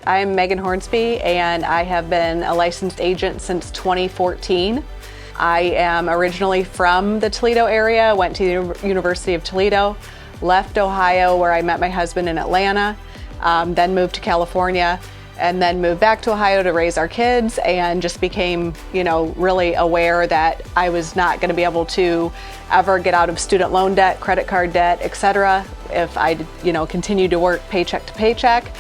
I'm Megan Hornsby, and I have been a licensed agent since 2014. I am originally from the Toledo area, went to the University of Toledo, left Ohio where I met my husband in Atlanta, then moved to California, and then moved back to Ohio to raise our kids, and just became, really aware that I was not going to be able to ever get out of student loan debt, credit card debt, etc. if I, continued to work paycheck to paycheck.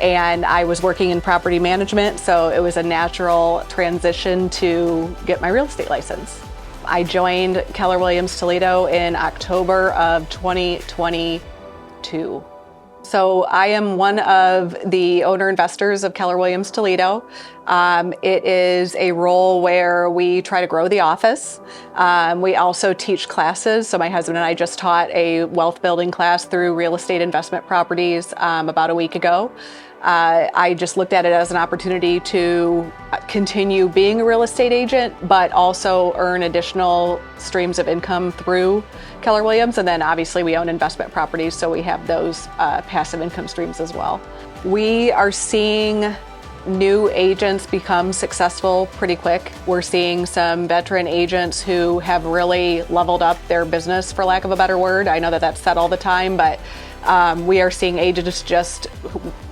And I was working in property management, so it was a natural transition to get my real estate license. I joined Keller Williams Toledo in October of 2022. So I am one of the owner investors of Keller Williams Toledo. It is a role where we try to grow the office. We also teach classes. So my husband and I just taught a wealth building class through real estate investment properties about a week ago. I just looked at it as an opportunity to continue being a real estate agent, but also earn additional streams of income through Keller Williams. And then obviously we own investment properties, so we have those passive income streams as well. We are seeing new agents become successful pretty quick. We're seeing some veteran agents who have really leveled up their business, for lack of a better word. I know that that's said all the time, but we are seeing agents just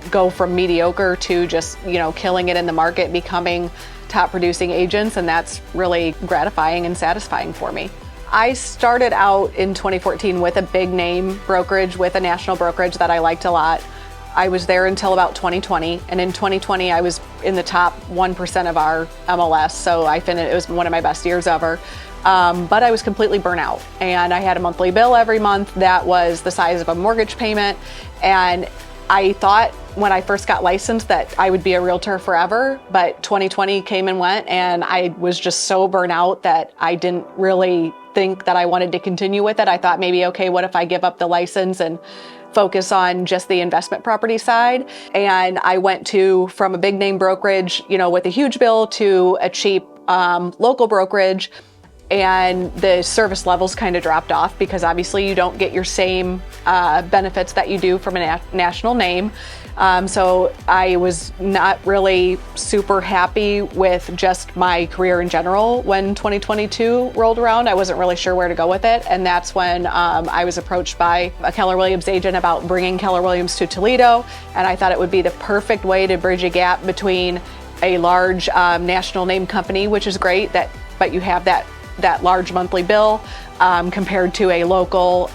go from mediocre to just, killing it in the market, becoming top producing agents, and that's really gratifying and satisfying for me. I started out in 2014 with a big name brokerage, with a national brokerage that I liked a lot. I was there until about 2020, and in 2020 I was in the top 1% of our MLS, so it was one of my best years ever. But I was completely burnt out, and I had a monthly bill every month that was the size of a mortgage payment. And I thought when I first got licensed that I would be a realtor forever, but 2020 came and went, and I was just so burnt out that I didn't really think that I wanted to continue with it. I thought maybe, okay, what if I give up the license and focus on just the investment property side? And I went from a big name brokerage, with a huge bill, to a cheap local brokerage. And the service levels kind of dropped off because obviously you don't get your same benefits that you do from a national name. So I was not really super happy with just my career in general when 2022 rolled around. I wasn't really sure where to go with it. And that's when I was approached by a Keller Williams agent about bringing Keller Williams to Toledo. And I thought it would be the perfect way to bridge a gap between a large national name company, which is great, but you have that large monthly bill compared to a local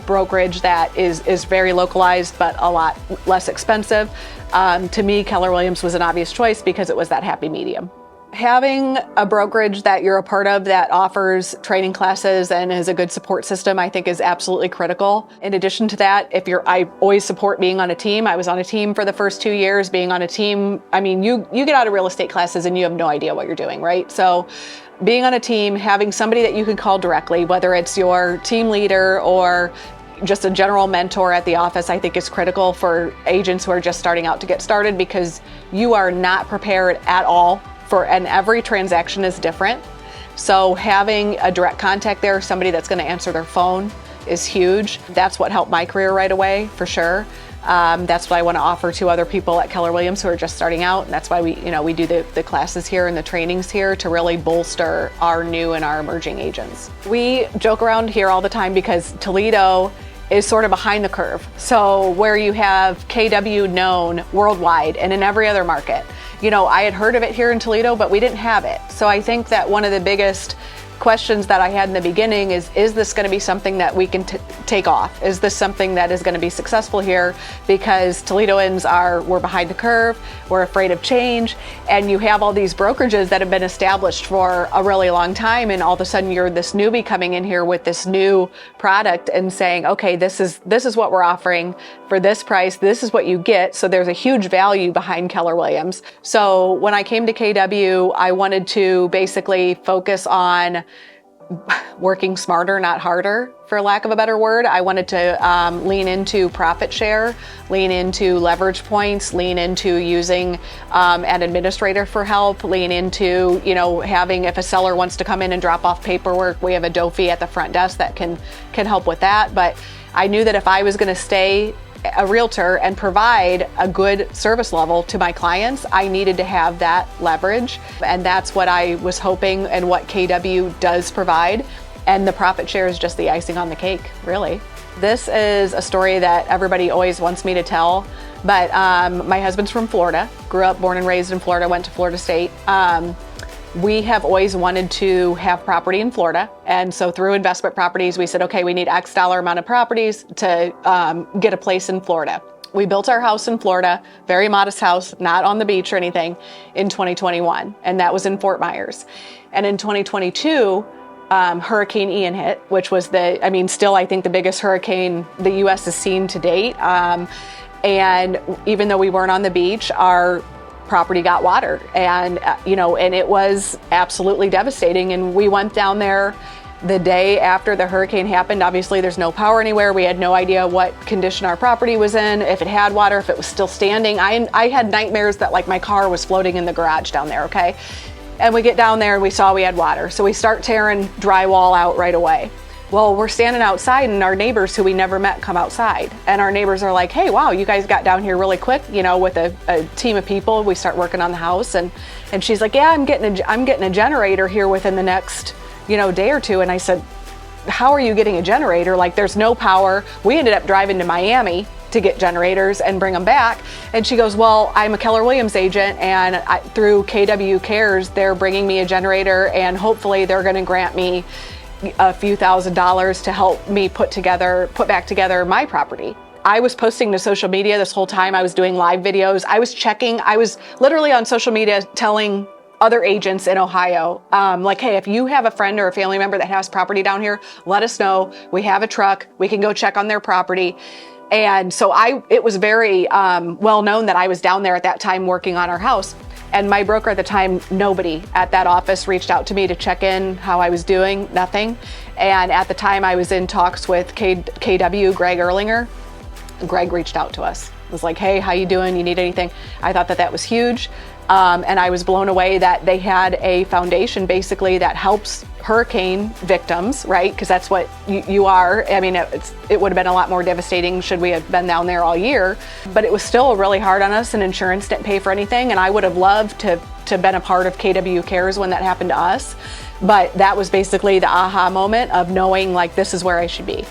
brokerage that is very localized but a lot less expensive. To me, Keller Williams was an obvious choice because it was that happy medium. Having a brokerage that you're a part of that offers training classes and has a good support system, I think, is absolutely critical. In addition to that, I always support being on a team. I was on a team for the first 2 years. Being on a team, you get out of real estate classes and you have no idea what you're doing, right? So being on a team, having somebody that you can call directly, whether it's your team leader or just a general mentor at the office, I think is critical for agents who are just starting out to get started, because you are not prepared at all and every transaction is different. So having a direct contact there, somebody that's going to answer their phone, is huge. That's what helped my career right away, for sure. That's what I want to offer to other people at Keller Williams who are just starting out. And that's why we do the classes here and the trainings here to really bolster our new and our emerging agents. We joke around here all the time because Toledo is sort of behind the curve. So where you have KW known worldwide and in every other market, I had heard of it here in Toledo, but we didn't have it. So I think that one of the biggest questions that I had in the beginning is this going to be something that we can take off? Is this something that is going to be successful here? Because Toledoans we're behind the curve, we're afraid of change, and you have all these brokerages that have been established for a really long time, and all of a sudden you're this newbie coming in here with this new product and saying, okay, this is what we're offering for this price, this is what you get. So there's a huge value behind Keller Williams. So when I came to KW, I wanted to basically focus on working smarter, not harder, for lack of a better word. I wanted to lean into profit share, lean into leverage points, lean into using an administrator for help, lean into, having, if a seller wants to come in and drop off paperwork, we have a DOFI at the front desk that can help with that. But I knew that if I was going to stay a realtor and provide a good service level to my clients, I needed to have that leverage. And that's what I was hoping and what KW does provide. And the profit share is just the icing on the cake, really. This is a story that everybody always wants me to tell, but my husband's from Florida, grew up, born and raised in Florida, went to Florida State. We have always wanted to have property in Florida. And so through investment properties, we said, okay, we need X dollar amount of properties to get a place in Florida. We built our house in Florida, very modest house, not on the beach or anything, in 2021. And that was in Fort Myers. And in 2022, Hurricane Ian hit, which was still I think the biggest hurricane the U.S. has seen to date. And even though we weren't on the beach, our property got watered, and and it was absolutely devastating. And we went down there the day after the hurricane happened. Obviously, there's no power anywhere. We had no idea what condition our property was in, if it had water, if it was still standing. I had nightmares that like my car was floating in the garage down there, okay? And we get down there and we saw we had water. So we start tearing drywall out right away. Well, we're standing outside and our neighbors who we never met come outside. And our neighbors are like, hey, wow, you guys got down here really quick, with a team of people. We start working on the house. And she's like, yeah, I'm getting a generator here within the next, day or two. And I said, how are you getting a generator? Like, there's no power. We ended up driving to Miami to get generators and bring them back. And she goes, well, I'm a Keller Williams agent, and through KW Cares, they're bringing me a generator, and hopefully they're going to grant me a few $1,000s to help me put back together my property. I was posting to social media this whole time. I was doing live videos. I was literally on social media telling other agents in Ohio, like, hey, if you have a friend or a family member that has property down here, let us know. We have a truck. We can go check on their property. And so it was very well known that I was down there at that time working on our house. And my broker at the time, nobody at that office reached out to me to check in how I was doing, nothing. And at the time I was in talks with KW, Greg Erlinger. Greg reached out to us. It was like, hey, how you doing? You need anything? I thought that was huge. And I was blown away that they had a foundation basically that helps hurricane victims, right? Because that's what you are. I mean, it would have been a lot more devastating should we have been down there all year, but it was still really hard on us, and insurance didn't pay for anything. And I would have loved to been a part of KW Cares when that happened to us. But that was basically the aha moment of knowing like, this is where I should be.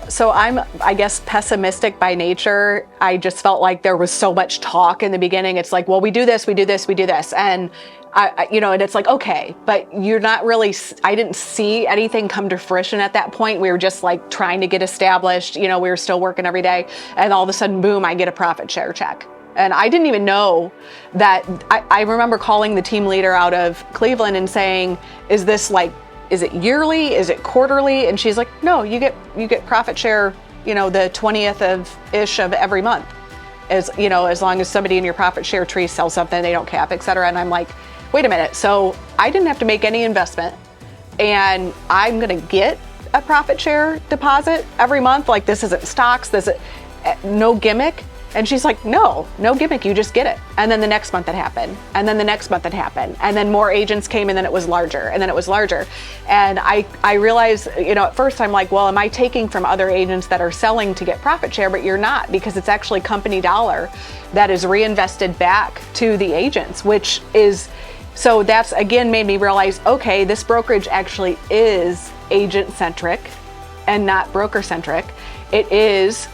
So I'm, I guess, pessimistic by nature. I just felt like there was so much talk in the beginning. It's like, well, we do this, we do this, we do this. And and it's like, okay, but you're not really, I didn't see anything come to fruition at that point. We were just like trying to get established. We were still working every day. And all of a sudden, boom, I get a profit share check. And I didn't even know that. I remember calling the team leader out of Cleveland and saying, is it yearly? Is it quarterly? And she's like, no, you get profit share, the 20th of every month. As long as somebody in your profit share tree sells something, they don't cap, et cetera. And I'm like, wait a minute. So I didn't have to make any investment, and I'm going to get a profit share deposit every month. Like, this isn't stocks. This is no gimmick. And she's like, no gimmick, you just get it. And then the next month it happened. And then the next month it happened. And then more agents came, and then it was larger, and then it was larger. And I realized, at first I'm like, well, am I taking from other agents that are selling to get profit share? But you're not, because it's actually company dollar that is reinvested back to the agents, which is, so that's again made me realize, okay, this brokerage actually is agent centric and not broker centric. It is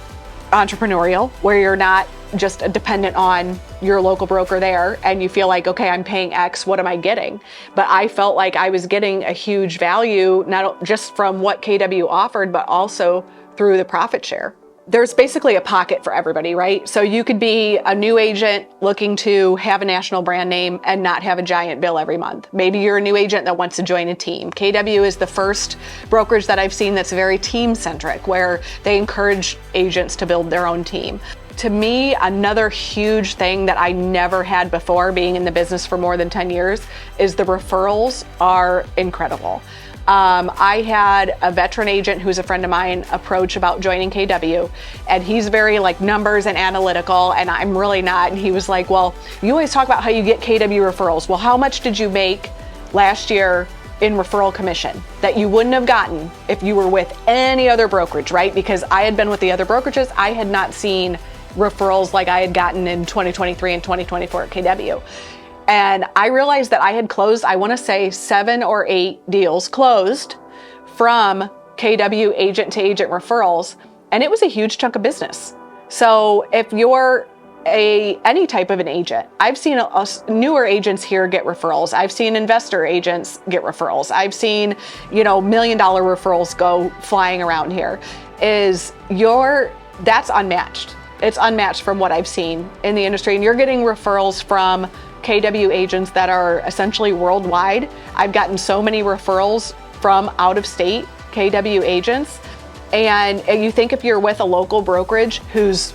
entrepreneurial, where you're not just dependent on your local broker there, and you feel like, okay, I'm paying X, what am I getting? But I felt like I was getting a huge value, not just from what KW offered, but also through the profit share. There's basically a pocket for everybody, right? So you could be a new agent looking to have a national brand name and not have a giant bill every month. Maybe you're a new agent that wants to join a team. KW is the first brokerage that I've seen that's very team-centric, where they encourage agents to build their own team. To me, another huge thing that I never had before, being in the business for more than 10 years, is the referrals are incredible. I had a veteran agent who's a friend of mine approach about joining KW, and he's very like numbers and analytical, and I'm really not. And he was like, well, you always talk about how you get KW referrals. Well, how much did you make last year in referral commission that you wouldn't have gotten if you were with any other brokerage, right? Because I had been with the other brokerages, I had not seen referrals like I had gotten in 2023 and 2024 at KW. And I realized that I had closed, I want to say 7 or 8 deals closed from KW agent to agent referrals, and it was a huge chunk of business. So if you're any type of an agent, I've seen newer agents here get referrals. I've seen investor agents get referrals. I've seen, $1 million referrals go flying around here. That's unmatched. It's unmatched from what I've seen in the industry. And you're getting referrals from KW agents that are essentially worldwide. I've gotten so many referrals from out of state KW agents. And you think if you're with a local brokerage whose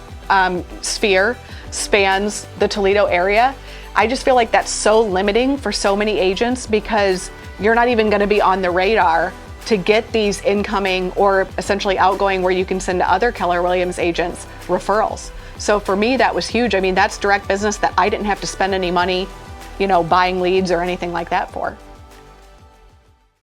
sphere spans the Toledo area, I just feel like that's so limiting for so many agents, because you're not even going to be on the radar to get these incoming or essentially outgoing, where you can send to other Keller Williams agents, referrals. So for me, that was huge. I mean, that's direct business that I didn't have to spend any money, buying leads or anything like that for.